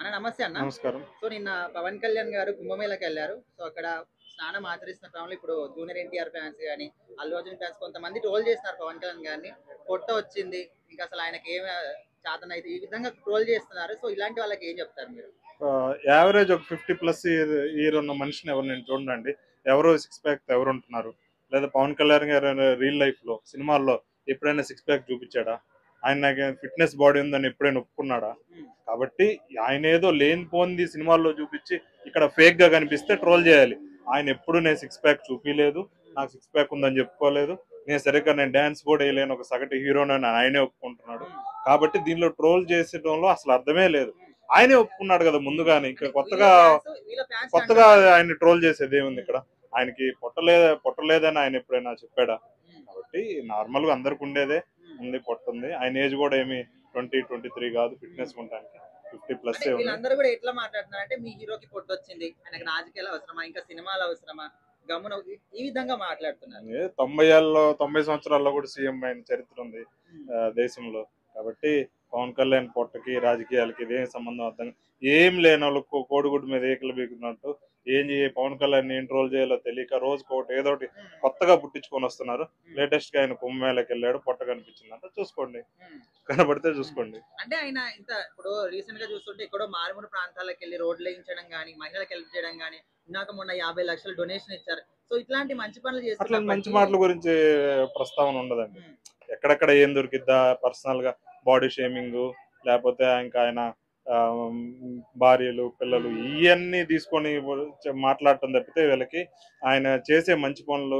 అన్న నమస్తే అన్న. నమస్కారం. సో నిన్న పవన్ కళ్యాణ్ గారు కుంభమేళకి వెళ్ళారు. సో అక్కడ స్నానం ఆచరిస్తున్న క్రమంలో ఇప్పుడు జూనియర్ ఎన్టీఆర్ ఫ్యాన్స్ కానీ అల్లు అర్జున్ ఫ్యాన్స్ కొంతమంది ట్రోల్ చేస్తున్నారు పవన్ కళ్యాణ్ గారిని. పొట్ట వచ్చింది, ఇంకా అసలు ఆయనకి ఏమి చేతనైతే ఈ విధంగా ట్రోల్ చేస్తున్నారు. సో ఇలాంటి వాళ్ళకి ఏం చెప్తారు మీరు? యావరేజ్ ఒక 50+ ఇయర్ ఉన్న మనిషిని ఎవరు నేను చూడండి. ఎవరో సిక్స్ ప్యాక్ ఎవరు ఉంటున్నారు? లేదా పవన్ కళ్యాణ్ గారు రియల్ లైఫ్ లో సినిమాల్లో ఎప్పుడైనా సిక్స్ ప్యాక్ చూపించాడా? ఆయన ఫిట్నెస్ బాడీ ఉందని ఎప్పుడైనా ఒప్పుకున్నాడా? కాబట్టి ఆయన ఏదో లేనిపోంది సినిమాల్లో చూపించి ఇక్కడ ఫేక్ గా కనిపిస్తే ట్రోల్ చేయాలి. ఆయన ఎప్పుడు నేను సిక్స్ ప్యాక్ చూపించలేదు, నాకు సిక్స్ ప్యాక్ ఉందని చెప్పుకోలేదు, నేను డాన్స్ కూడా వేయలేను ఒక సగటు హీరోని ఆయనే ఒప్పుకుంటున్నాడు. కాబట్టి దీనిలో ట్రోల్ చేసేటంలో అసలు అర్థమే లేదు. ఆయనే ఒప్పుకున్నాడు కదా ముందుగానే. ఇంకా కొత్తగా ఆయన ట్రోల్ చేసేది ఏముంది ఇక్కడ? ఆయనకి పొట్టలేదని ఆయన ఎప్పుడైనా చెప్పాడా? కాబట్టి నార్మల్ గా అందరికి ఉండేదే ఉంది, పొట్ట ఉంది. ఆయన ఏజ్ కూడా ఏమి 20-23 కాదు ఫిట్నెస్ ఉండడానికి, 50+ వీళ్ళందరూ కూడా ఎట్లా మాట్లాడుతున్నారు అంటే, మీ హీరోకి పొట్టు వచ్చింది, ఆయనకు రాజకీయాలు అవసరమా, ఇంకా సినిమాలు అవసరమా, గమ్మున ఈ విధంగా మాట్లాడుతున్నారు. 90 సంవత్సరాల్లో కూడా సీఎం అయిన చరిత్ర ఉంది దేశంలో. కాబట్టి పవన్ కళ్యాణ్ పొట్టకి రాజకీయాలకి ఇదేం సంబంధం? అర్థం ఏం లేని వాళ్ళు కోడిగుడ్డు మీద ఏకలు బీకున్నట్టు పవన్ కళ్యాణ్ ఏం ట్రోల్ చేయాలో తెలియక రోజుకోటి ఏదో ఒకటి కొత్తగా పుట్టించుకొని వస్తున్నారు. లేటెస్ట్ గా ఆయన కుంభమేళకి వెళ్ళాడు, పొట్ట కనిపించిందంట. చూసుకోండి, కనబడితే చూసుకోండి. అంటే ఆయన ఇంత ఇప్పుడు రీసెంట్ గా చూస్తుంటే ఎక్కడో మారుమూల ప్రాంతాలకు వెళ్ళి రోడ్లు వేయించడం గానీ, మహిళలకు హెల్ప్ చేయడం గానీ, ఇందాక మొన్న 50 లక్షలు డొనేషన్ ఇచ్చారు. సో ఇట్లాంటి మంచి పనులు చేస్తారు. అట్లా మంచి మాటల గురించి ప్రస్తావన ఉండదండి. ఎక్కడెక్కడ ఏం దొరికిద్దా? పర్సనల్ గా బాడీ షేమింగ్, లేకపోతే ఇంకా ఆయన భార్యలు పిల్లలు ఇవన్నీ తీసుకొని మాట్లాడటం తప్పితే వీళ్ళకి ఆయన చేసే మంచి పనులు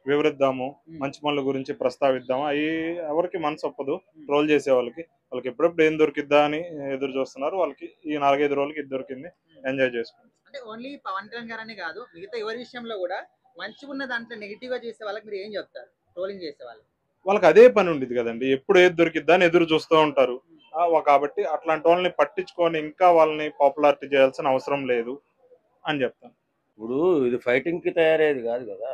వివరిద్దాము, మంచి పనుల గురించి ప్రస్తావిద్దాము, అవి ఎవరికి మనసు ఒప్పదు. ట్రోల్ చేసే వాళ్ళకి ఎప్పుడెప్పుడు ఏం దొరికిద్దా అని ఎదురు చూస్తున్నారు. వాళ్ళకి ఈ 4-5 రోజులకి ఇది దొరికింది, ఎంజాయ్ చేసుకోండి. అంటే ఓన్లీ పవన్ కళ్యాణ్ గారనే కాదు, మిగతా ఎవరి విషయంలో కూడా మంచిగా ఉన్న దాంట్లో నెగిటివ్ గా చేసే వాళ్ళకి మీరు ఏం చెప్తారు? ట్రోలింగ్ చేసే వాళ్ళకి అదే పని ఉండేది కదండి, ఎప్పుడు ఏది దొరికిద్దా అని ఎదురు చూస్తూ ఉంటారు. కాబట్టి అట్లాంటి వాళ్ళని పట్టించుకొని ఇంకా వాళ్ళని పాపులారిటీ చేయాల్సిన అవసరం లేదు అని చెప్తాను. ఇప్పుడు ఇది ఫైటింగ్ కి తయారయ్యేది కాదు కదా.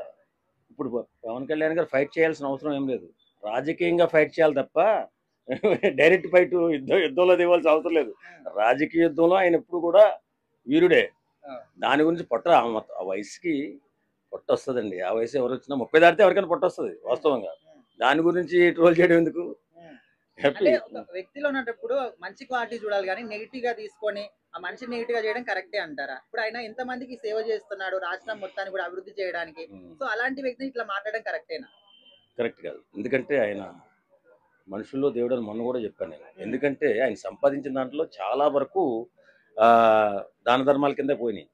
ఇప్పుడు పవన్ కళ్యాణ్ గారు ఫైట్ చేయాల్సిన అవసరం ఏం లేదు. రాజకీయంగా ఫైట్ చేయాలి తప్ప డైరెక్ట్ ఫైట్ యుద్ధంలో దివాల్సిన అవసరం లేదు. రాజకీయ యుద్ధంలో ఆయన ఎప్పుడు కూడా వీరుడే. దాని గురించి ఆ వయసుకి పొట్ట వస్తుందండి. ఆ వయసు ఎవరు వచ్చినా 30 దాటితే ఎవరికైనా పొట్ట వస్తుంది వాస్తవంగా. దాని గురించి ట్రోల్ చేయడం ఎందుకు? వ్యక్తిలో ఉన్నప్పుడు మంచి క్వాలిటీ చూడాలి కానీ నెగిటివ్ గా తీసుకొని ఆ మనిషి నెగిటివ్ గా చేయడం కరెక్టే అంటారా? ఇప్పుడు ఆయన ఎంత మందికి సేవ చేస్తున్నాడు రాష్ట్రం మొత్తాన్ని కూడా అభివృద్ధి చేయడానికి. సో అలాంటి వ్యక్తిని ఇట్లా మాట్లాడడం కరెక్టేనా? కరెక్ట్ కాదు. ఎందుకంటే ఆయన మనుషుల్లో దేవుడు అని మొన్న కూడా చెప్పాను నేను. ఎందుకంటే ఆయన సంపాదించిన దాంట్లో చాలా వరకు దాన ధర్మాల కింద పోయినాయి.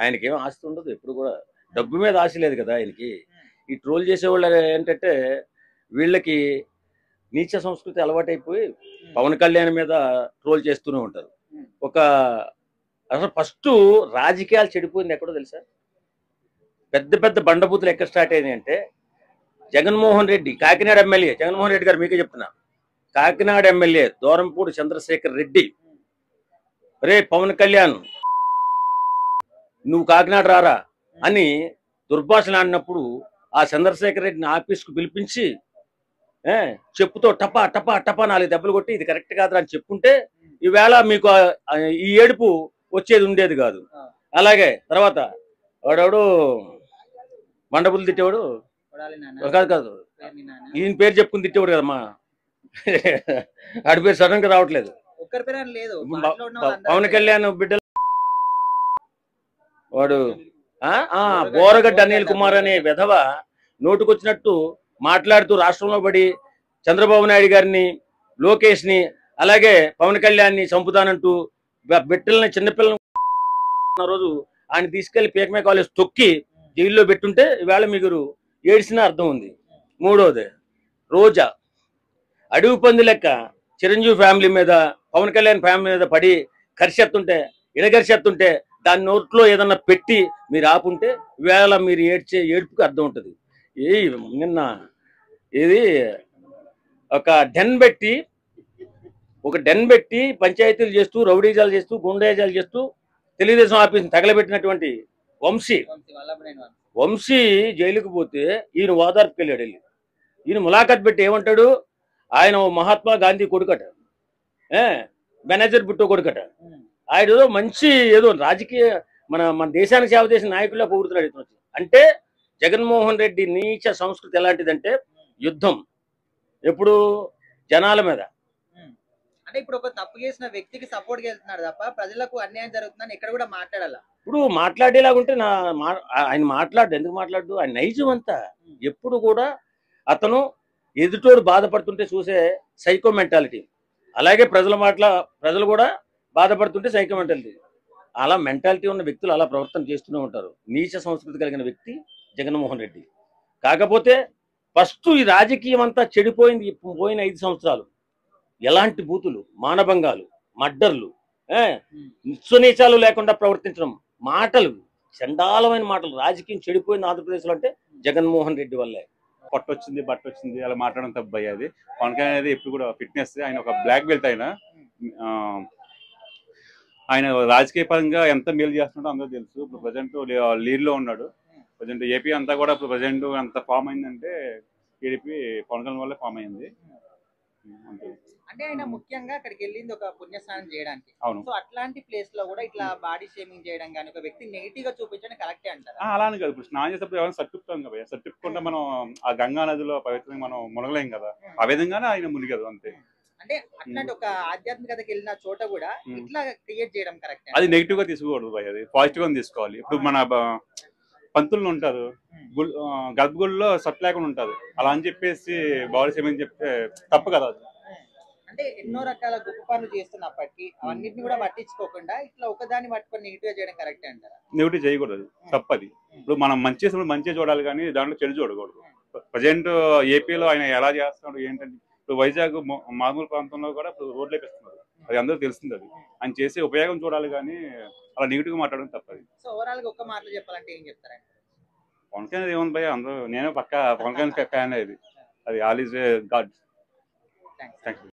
ఆయనకి ఏం ఆస్తి ఉండదు, ఎప్పుడు కూడా డబ్బు మీద ఆశ లేదు కదా ఆయనకి. ఈ ట్రోల్ చేసేవాళ్ళు ఏంటంటే వీళ్ళకి నీచ సంస్కృతి అలవాటైపోయి పవన్ కళ్యాణ్ మీద ట్రోల్ చేస్తూనే ఉంటారు. అసలు ఫస్ట్ రాజకీయాలు చెడిపోయింది ఎక్కడో తెలుసా? పెద్ద పెద్ద బండబూతులు ఎక్కడ స్టార్ట్ అయినాయి అంటే, జగన్మోహన్ రెడ్డి కాకినాడ ఎమ్మెల్యే, జగన్మోహన్ రెడ్డి గారు మీకే చెప్తున్నా, కాకినాడ ఎమ్మెల్యే దూరంపూడి చంద్రశేఖర్ రెడ్డి, రే పవన్ కళ్యాణ్ నువ్వు కాకినాడ రారా అని దుర్భాషలు ఆడినప్పుడు ఆ చంద్రశేఖర్ రెడ్డిని ఆఫీస్కు పిలిపించి చెప్పుతో టపా టపా టపా 4 దెబ్బలు కొట్టి ఇది కరెక్ట్ కాదురా అని చెప్పుంటే ఈవేళ మీకు ఈ ఏడుపు వచ్చేది ఉండేది కాదు. అలాగే తర్వాత వాడెవడు మండబులు తిట్టేవాడు కాదు, ఈయన పేరు చెప్పుకుని తిట్టేవాడు కదమ్మా, ఆడి పేరు సడన్ గా రావట్లేదు. పవన్ కళ్యాణ్ బిడ్డలు వాడు బోరగడ్డ అనిల్ కుమార్ అనే విధవ నోటుకొచ్చినట్టు మాట్లాడుతూ రాష్ట్రంలో పడి చంద్రబాబు నాయుడు గారిని, లోకేష్ ని, అలాగే పవన్ కళ్యాణ్ ని చంపుతానంటూ బిడ్డలని చిన్నపిల్లల రోజు ఆయన తీసుకెళ్లి పీకమే కాలేజ్ తొక్కి జైల్లో పెట్టుంటే ఈవేళ మీరు ఏడ్చిన అర్థం ఉంది. మూడోది రోజా అడవి పంది లెక్క చిరంజీవి ఫ్యామిలీ మీద, పవన్ కళ్యాణ్ ఫ్యామిలీ మీద పడి కరిచెత్తుంటే, ఇడగరిచెత్తుంటే దాని నోట్లో ఏదన్నా పెట్టి మీరు ఆపుంటే ఈవేళ మీరు ఏడుపుకి అర్థం ఉంటుంది. నిన్న ఇది ఒక డెన్ పెట్టి పంచాయతీలు చేస్తూ, రౌడీజాలు చేస్తూ, గుండేజాలు చేస్తూ తెలుగుదేశం ఆఫీస్ తగలబెట్టినటువంటి వంశీ జైలుకు పోతే ఈయన ఓదార్పుకి వెళ్ళాడు. వెళ్ళి ఈయన ములాఖాత్ పెట్టి ఏమంటాడు, ఆయన మహాత్మా గాంధీ కొడుకట, బెనజర్ బుట్టో కొడుకట, ఆయన ఏదో మంచి ఏదో రాజకీయ మన దేశానికి సేవ చేసిన నాయకుల్లో పొగుడుతున్నాడు ఇతను. అంటే జగన్మోహన్ రెడ్డి నీచ సంస్కృతి ఎలాంటిదంటే యుద్ధం ఎప్పుడు జనాల మీద. అంటే ఇప్పుడు ఒక తప్పు చేసిన వ్యక్తికి సపోర్ట్ గా వెళ్తున్నాడు తప్ప ప్రజలకు అన్యాయం జరుగుతుందని ఎక్కడ కూడా మాట్లాడాల. ఇప్పుడు మాట్లాడేలాగుంటే ఆయన మాట్లాడు, ఎందుకు మాట్లాడు? ఆయన నైజం అంతా ఎప్పుడు కూడా అతను ఎదుటోడు బాధపడుతుంటే చూసే సైకో మెంటాలిటీ. అలాగే ప్రజలు కూడా బాధపడుతుంటే సైకో మెంటాలిటీ. అలా మెంటాలిటీ ఉన్న వ్యక్తులు అలా ప్రవర్తన చేస్తూనే ఉంటారు. నీచ సంస్కృతి కలిగిన వ్యక్తి జగన్మోహన్ రెడ్డి. కాకపోతే ఫస్ట్ ఈ రాజకీయం అంతా చెడిపోయింది పోయిన 5 సంవత్సరాలు. ఎలాంటి బూతులు, మానభంగాలు, మర్డర్లు, నిత్యనీచాలు లేకుండా ప్రవర్తించడం, మాటలు, చండాలమైన మాటలు. రాజకీయం చెడిపోయింది ఆంధ్రప్రదేశ్లో అంటే జగన్మోహన్ రెడ్డి వల్లే. పొట్టొచ్చింది బట్టొచ్చింది అలా మాట్లాడడం తప్పయ్య. అది పవన్ కళ్యాణ్ అనేది ఎప్పుడు కూడా ఫిట్నెస్. ఆయన ఒక బ్లాక్ బెల్ట్. ఆయన రాజకీయ పరంగా ఎంత మేలు చేస్తున్నాడో అందరూ తెలుసు. ఇప్పుడు ప్రజెంట్ లీడ్ లో ఉన్నాడు. ప్రజెంట్ ఏపీ అంతా కూడా ఇప్పుడు ప్రజెంట్ అంత ఫామ్ అయిందంటే టీడీపీ పవన్ కళ్యాణ్ వల్లే ఫామ్ అయింది. అంటే ఆయన ముఖ్యంగా అక్కడికి వెళ్ళింది ఒక పుణ్యస్నానం చేయడానికి. అవును. సో అట్లాంటి ప్లేస్ లో కూడా ఇట్లా బాడీ షేమింగ్ చేయడం కానీ ఒక వ్యక్తి నెగిటివ్ గా చూపించడం కరెక్టే అంటారు. అలానే కదా, ఇప్పుడు స్నానం చేసేటప్పుడు ఎవరైనా సర్టిఫిక్తాం కదా, సర్టిఫిక్కుండా మనం ఆ గంగా నదిలో పవిత్రంగా మనం మునగలేం కదా, ఆ విధంగానే ఆయన మునిగదు అంతే. అంటే అట్లాంటి ఒక ఆధ్యాత్మికతకి వెళ్ళిన చోట కూడా ఇట్లా క్రియేట్ చేయడం కరెక్ట్. అది నెగిటివ్ గా తీసుకోకూడదు భయ్, అది పాజిటివ్ గా తీసుకోవాలి. ఇప్పుడు మన పంతులు ఉంటారు గర్భగుడిలో సట్ లేకుండా ఉంటారు, అలా అని చెప్పేసి బాడీ షేమింగ్ చెప్తే తప్పు కదా. అంటే ఎన్నో రకాల గొప్ప పనులు చేస్తున్నప్పటికీ అవన్నిటిని కూడా పట్టించుకోకుండా ఇట్లా ఒకదాన్ని పట్టుకొని నెగిటివ్ చేయడం కరెక్ట్ అంటారా? నెగిటివ్ చేయకూడదు, తప్పది. ఇప్పుడు మనం మంచి చేసినప్పుడు మంచిగా చూడాలి కానీ దాంట్లో చెడు చూడకూడదు. ప్రజెంట్ ఏపీలో ఆయన ఎలా చేస్తున్నాడు ఏంటంటే, ఇప్పుడు వైజాగ్ మామూలు ప్రాంతంలో కూడా ఇప్పుడు రోడ్లు వేపిస్తున్నారు, అది అందరూ తెలిసింది. అది ఆయన చేసే ఉపయోగం చూడాలి కానీ అలా నెగిటివ్ గా మాట్లాడడం తప్పది. సో ఓవరాల్ గా ఒక్క మాటలో చెప్పాలంటే ఏం చెప్తారా? పవన్ కళ్యాణ్ ఏముంది భయ, అందరూ నేను పక్కా పవన్ కళ్యాణ్ ఫ్యాన్. అది ఆల్ ఈజ్ గాడ్. థ్యాంక్స్.